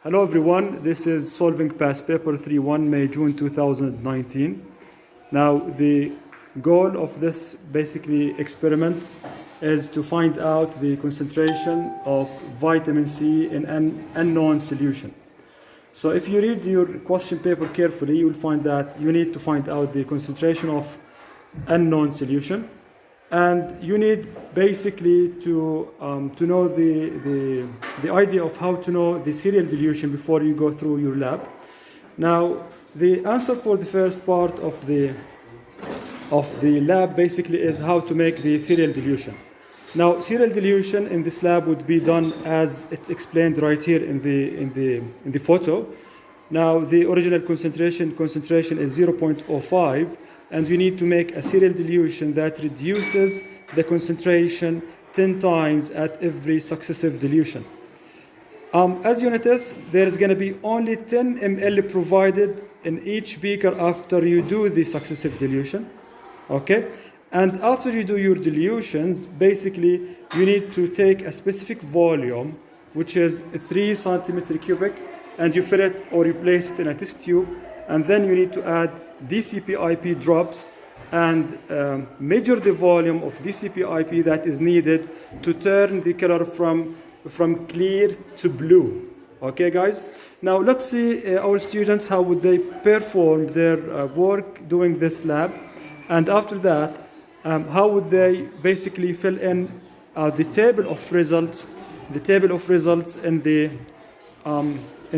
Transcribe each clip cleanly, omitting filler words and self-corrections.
Hello everyone, this is Solving Past Paper 3-1, May-June 2019. Now the goal of this basically experiment is to find out the concentration of vitamin C in an unknown solution. So if you read your question paper carefully, you will find that you need to find out the concentration of unknown solution, and you need basically to know the idea of how to know the serial dilution before you go through your lab. Now the answer for the first part of the lab basically is how to make the serial dilution. Now serial dilution in this lab would be done as it's explained right here in the photo. Now the original concentration is 0.05, and you need to make a serial dilution that reduces the concentration 10 times at every successive dilution. As you notice, there is going to be only 10 ml provided in each beaker after you do the successive dilution. Okay? And after you do your dilutions, basically you need to take a specific volume, which is 3 centimeter cubic, and you fill it or you place it in a test tube, and then you need to add DCPIP drops and measure the volume of DCPIP that is needed to turn the color from clear to blue. Okay, guys? Now let's see our students, how would they perform their work doing this lab, and after that, how would they basically fill in the table of results in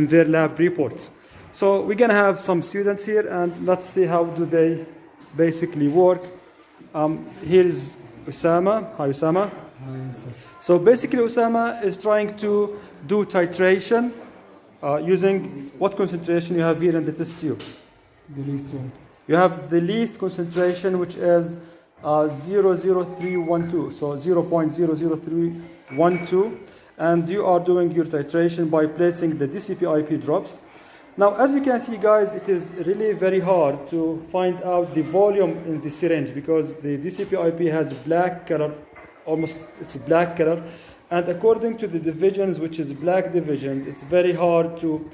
their lab reports. So we're going to have some students here, and let's see how do they basically work. Here's Usama. Hi, Usama. Hi, so basically Usama is trying to do titration using what concentration you have here in the test tube? The least one. You have the least concentration, which is 0.00312, so 0.00312, and you are doing your titration by placing the DCPIP drops. Now, as you can see, guys, it is really very hard to find out the volume in the syringe because the DCPIP has black color, it's black color, and according to the divisions, which is black divisions, it's very hard to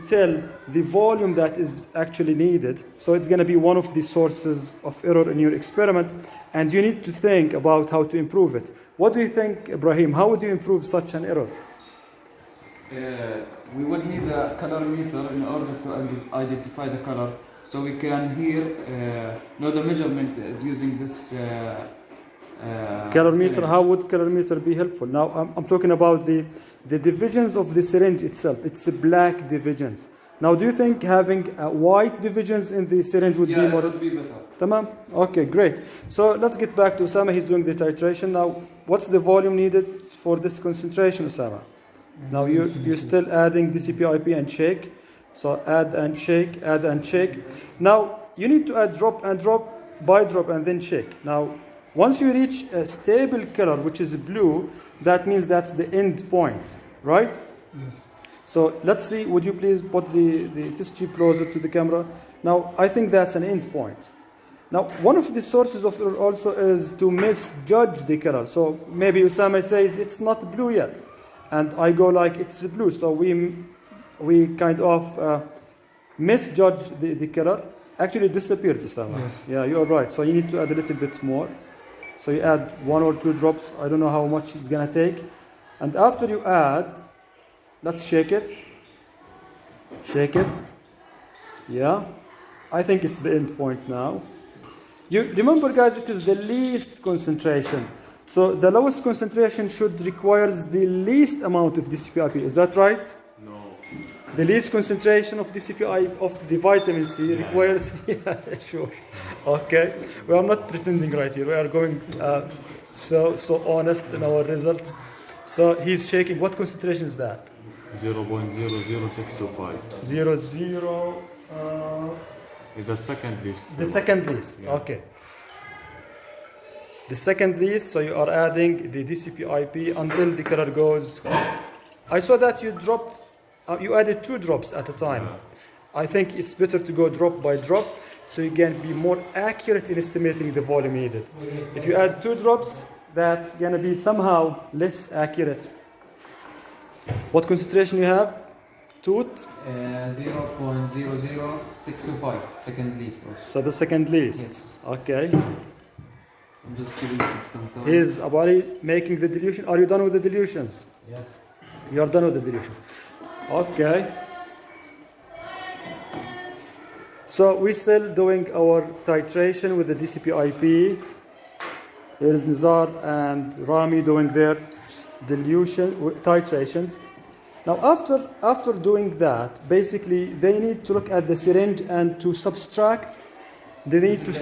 tell the volume that is actually needed. So it's going to be one of the sources of error in your experiment, and you need to think about how to improve it. What do you think, Ibrahim? How would you improve such an error? We would need a colorimeter in order to identify the color, so we can here know the measurement using this colorimeter. syringe. How would colorimeter be helpful? Now I'm talking about the divisions of the syringe itself. It's black divisions. Now, do you think having white divisions in the syringe would be more? It would be better. Tamam? Okay, great. So let's get back to Usama. He's doing the titration. Now, what's the volume needed for this concentration, Usama? Now you're still adding DCPIP and shake. So add and shake, add and shake. Now you need to add drop and drop by drop and then shake. Now once you reach a stable color, which is blue, that means that's the end point, right? Yes. So let's see, would you please put the test tube closer to the camera? Now I think that's an end point. Now one of the sources of error also is to misjudge the color. So maybe Usama says it's not blue yet, and I go like it's blue, so we kind of misjudge the color. Actually it disappeared, Usama. Yes. Yeah, you're right. So you need to add a little bit more. So you add 1 or 2 drops. I don't know how much it's gonna take. And after you add, let's shake it. Shake it. Yeah. I think it's the end point now. You remember, guys, it is the least concentration. So the lowest concentration requires the least amount of DCPIP. Is that right? No. The least concentration of DCPI of the vitamin C requires. Yeah, sure. Okay. Well, I'm not pretending right here. We are going so honest in our results. So he's shaking. What concentration is that? 0.00625. 0.0. It's the second least. The second least. Yeah. Okay. The second least, so you are adding the DCPIP until the color goes. I saw that you added 2 drops at a time. Yeah. I think it's better to go drop by drop, so you can be more accurate in estimating the volume needed. If you add 2 drops, that's going to be somehow less accurate. What concentration you have? tooth. 0.00625, second least. Also. So the second least. Yes. Okay. I'm just giving it some time. Here's Abari making the dilution. Are you done with the dilutions? Yes. You are done with the dilutions. Okay. So we're still doing our titration with the DCPIP. There's Nizar and Rami doing their dilution titrations. Now after doing that, basically they need to look at the syringe and to subtract. They need to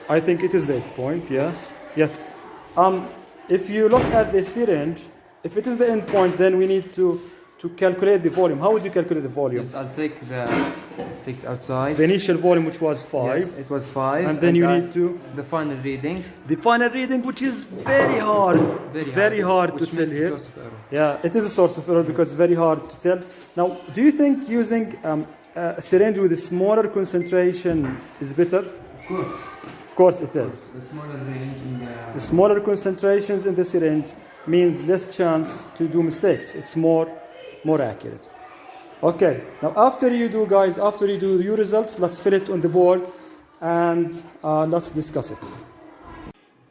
I think it is the point, yeah. Yes. If you look at the syringe, if it is the end point, then we need to calculate the volume. How would you calculate the volume? Yes, I'll take it outside. The initial volume, which was 5. Yes, it was 5. And then you need to... The final reading. The final reading, which is very hard. Very hard to tell here. Yeah, it is a source of error because it's very hard to tell. Now, do you think using a syringe with a smaller concentration is better? Of course. Of course it is. The smaller range in The smaller concentrations in the syringe means less chance to do mistakes. It's more accurate. Okay, now after you do your results, let's fill it on the board and let's discuss it.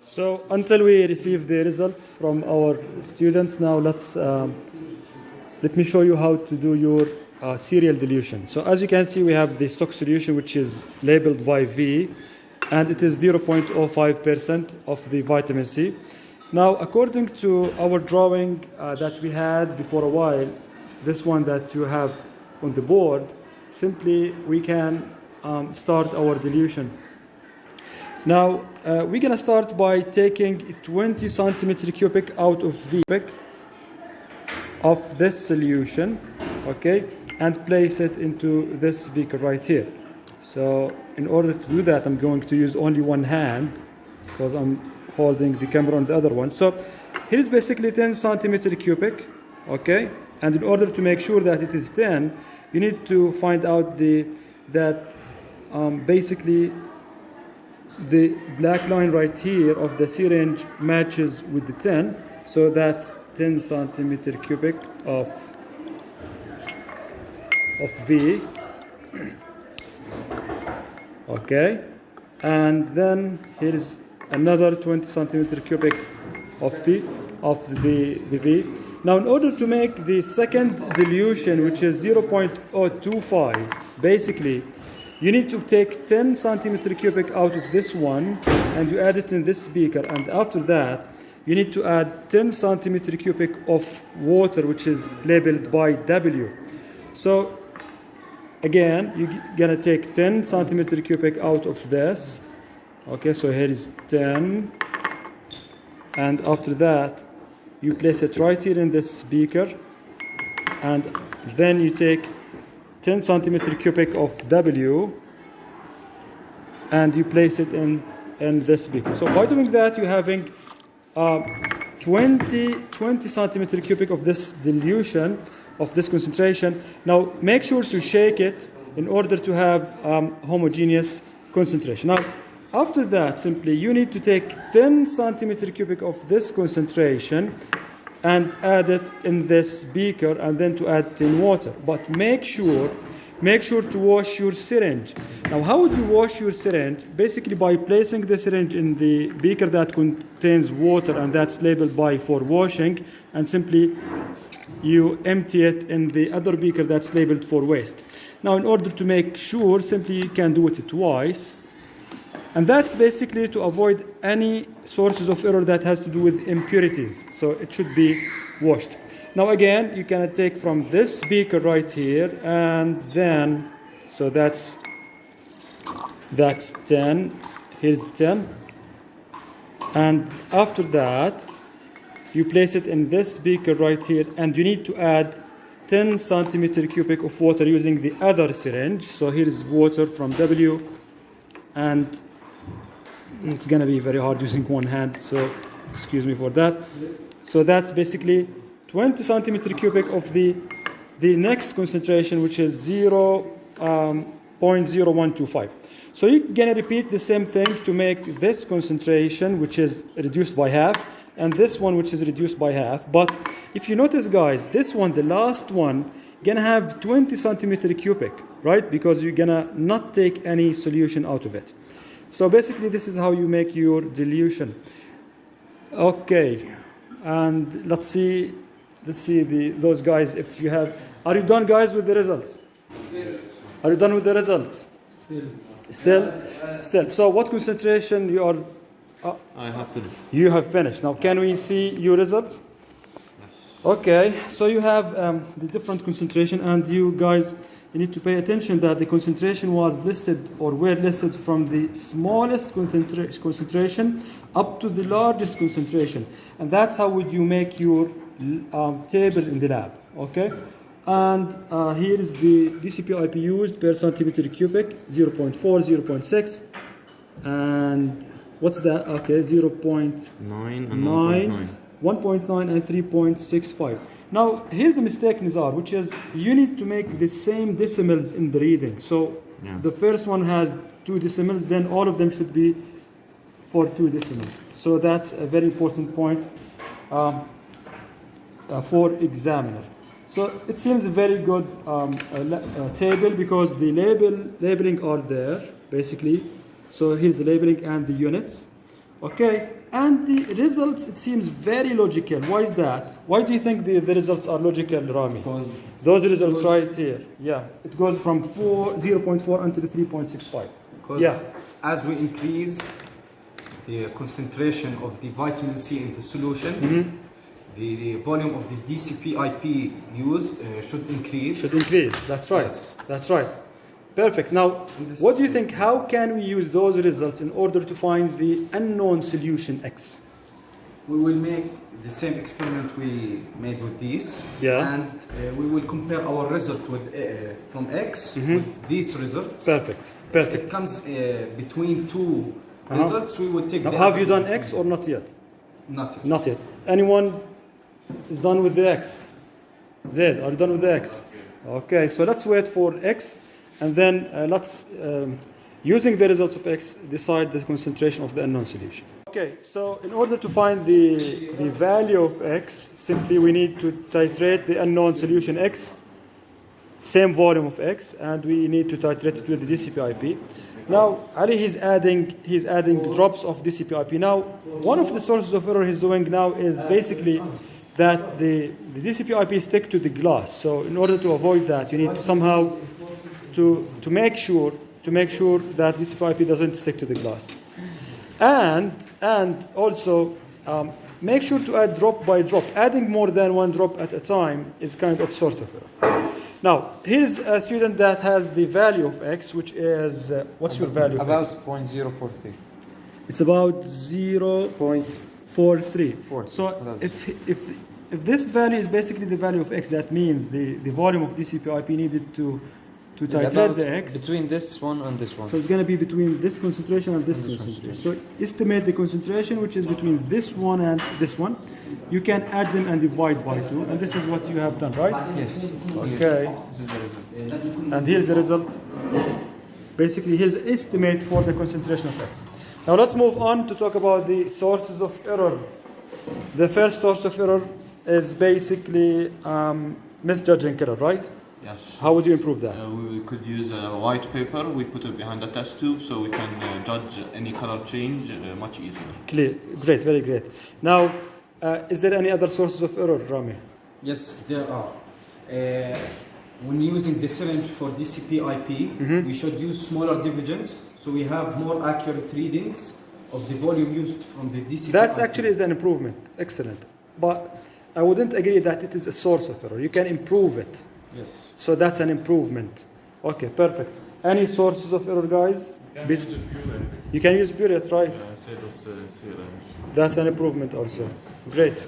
So until we receive the results from our students, now let me show you how to do your serial dilution. So as you can see, we have the stock solution, which is labeled by V, and it is 0.05% of the vitamin C. Now, according to our drawing that we had before a while, this one that you have on the board, simply we can start our dilution. Now, we're going to start by taking 20 centimeter cubic out of V of this solution, okay, and place it into this beaker right here. So in order to do that, I'm going to use only one hand because I'm holding the camera on the other one. So here's basically 10 centimeter cubic, okay, and in order to make sure that it is 10, you need to find out basically the black line right here of the syringe matches with the 10, so that's 10 centimeter cubic of V, okay, and then here's another 20 centimeter cubic of the V. Now, in order to make the second dilution, which is 0.025, basically, you need to take 10 centimeter cubic out of this one, and you add it in this beaker, and after that, you need to add 10 centimeter cubic of water, which is labeled by W. So, again, you're gonna take 10 centimeter cubic out of this. Okay, so here is 10, and after that, you place it right here in this beaker, and then you take 10 centimeter cubic of W and you place it in this beaker. So by doing that, you're having 20 centimeter cubic of this dilution, of this concentration. Now make sure to shake it in order to have homogeneous concentration. Now after that, simply you need to take 10 centimeter cubic of this concentration and add it in this beaker, and then to add 10 water. But make sure to wash your syringe. Now, how would you wash your syringe? Basically by placing the syringe in the beaker that contains water and that's labeled by for washing, and simply you empty it in the other beaker that's labeled for waste. Now, in order to make sure, simply you can do it twice. And that's basically to avoid any sources of error that has to do with impurities. So it should be washed. Now again, you can take from this beaker right here, and then, so that's 10. Here's the 10. And after that, you place it in this beaker right here, and you need to add 10 centimeter cubic of water using the other syringe. So here is water from W, and it's going to be very hard using one hand, so excuse me for that. So that's basically 20 centimeter cubic of the next concentration, which is 0.0125. So you're going to repeat the same thing to make this concentration, which is reduced by half, and this one, which is reduced by half. But if you notice, guys, this one, the last one, gonna have 20 centimeter cubic, right? Because you're gonna not take any solution out of it. So basically this is how you make your dilution. Okay, and let's see those guys. If you have, are you done, guys, with the results? Are you done with the results? Still. So what concentration you are? I have finished. You have finished. Now can we see your results? Okay, so you have the different concentration, and you guys, you need to pay attention that the concentration was listed or were listed from the smallest concentration up to the largest concentration, and that's how would you make your table in the lab. Okay, and here is the DCPIP used per centimeter cubic, 0.4, 0.6, and what's that? Okay, 0.9 and 1.9 and 3.65. Now here's a mistake, Nizar, which is you need to make the same decimals in the reading. So the first one has 2 decimals, then all of them should be for 2 decimals. So that's a very important point for examiner. So it seems a very good table because the labeling are there basically. So here's the labeling and the units. Okay, and the results, it seems very logical. Why is that? Why do you think the results are logical, Rami? Because those results right here. Yeah, it goes from 0.4 until 3.65. Yeah. As we increase the concentration of the vitamin C in the solution, the volume of the DCPIP used should increase. Should increase. That's right. Yes. That's right. Perfect. Now, what do you think? How can we use those results in order to find the unknown solution X? We will make the same experiment we made with these, and we will compare our result with from X with these results. Perfect. If Perfect. it comes between 2 results, we will take. Now, the have you average. done X or not yet? Not yet. Not yet. Anyone is done with the X? Zaid, are you done with the X? Okay, so let's wait for X, and then let's, using the results of X, decide the concentration of the unknown solution. Okay, so in order to find the value of X, simply we need to titrate the unknown solution X, same volume of X, and we need to titrate it with the DCPIP. Now, Ali, he's adding drops of DCPIP. Now, one of the sources of error he's doing now is basically that the DCPIP stick to the glass. So in order to avoid that, you need to somehow to make sure that DCPIP doesn't stick to the glass. And also make sure to add drop by drop. Adding more than 1 drop at a time is kind of source of error. Now, here's a student that has the value of X, which is, what's your value of X? About 0.043. It's about 0.43. So if this value is basically the value of X, that means the volume of DCPIP needed to titrate the X. Between this one and this one. So it's going to be between this concentration and this concentration. So estimate the concentration, which is between this one and this one. You can add them and divide by 2, and this is what you have done, right? Yes. Okay. This is the result. And here's the result. Basically, here's the estimate for the concentration of X. Now let's move on to talk about the sources of error. The first source of error is basically misjudging error, right? Yes. How would you improve that? We could use a white paper. We put it behind the test tube so we can judge any color change much easier. Clear. Great, very great. Now, is there any other sources of error, Rami? Yes, there are. When using the syringe for DCPIP, we should use smaller divisions so we have more accurate readings of the volume used from the DCPIP. That actually is an improvement. Excellent. But I wouldn't agree that it is a source of error. You can improve it. Yes. So that's an improvement. Okay, perfect. Any sources of error, guys? You can use burette, right? Instead of syringe. That's an improvement also. Great.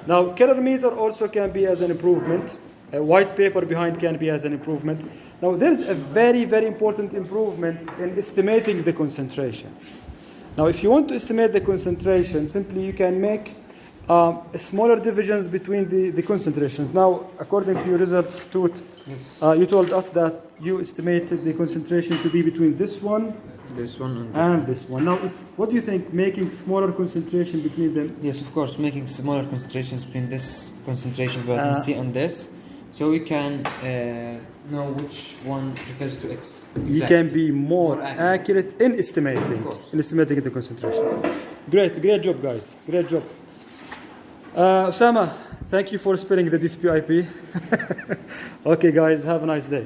Now, calorimeter also can be as an improvement. A white paper behind can be as an improvement. Now, there's a very, very important improvement in estimating the concentration. Now, if you want to estimate the concentration, simply you can make smaller divisions between the concentrations. Now, according to your results, Toot, you told us that you estimated the concentration to be between this one and this one. Now, what do you think, making smaller concentration between them? Yes, of course, making smaller concentrations between this concentration of vitamin C and this. So we can know which one refers to X. You can be more More accurate in estimating, the concentration. Great job, guys. Great job. Osama, thank you for spelling the DCPIP. Okay, guys, have a nice day.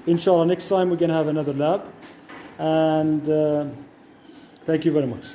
Inshallah, next time we're gonna have another lab, and thank you very much.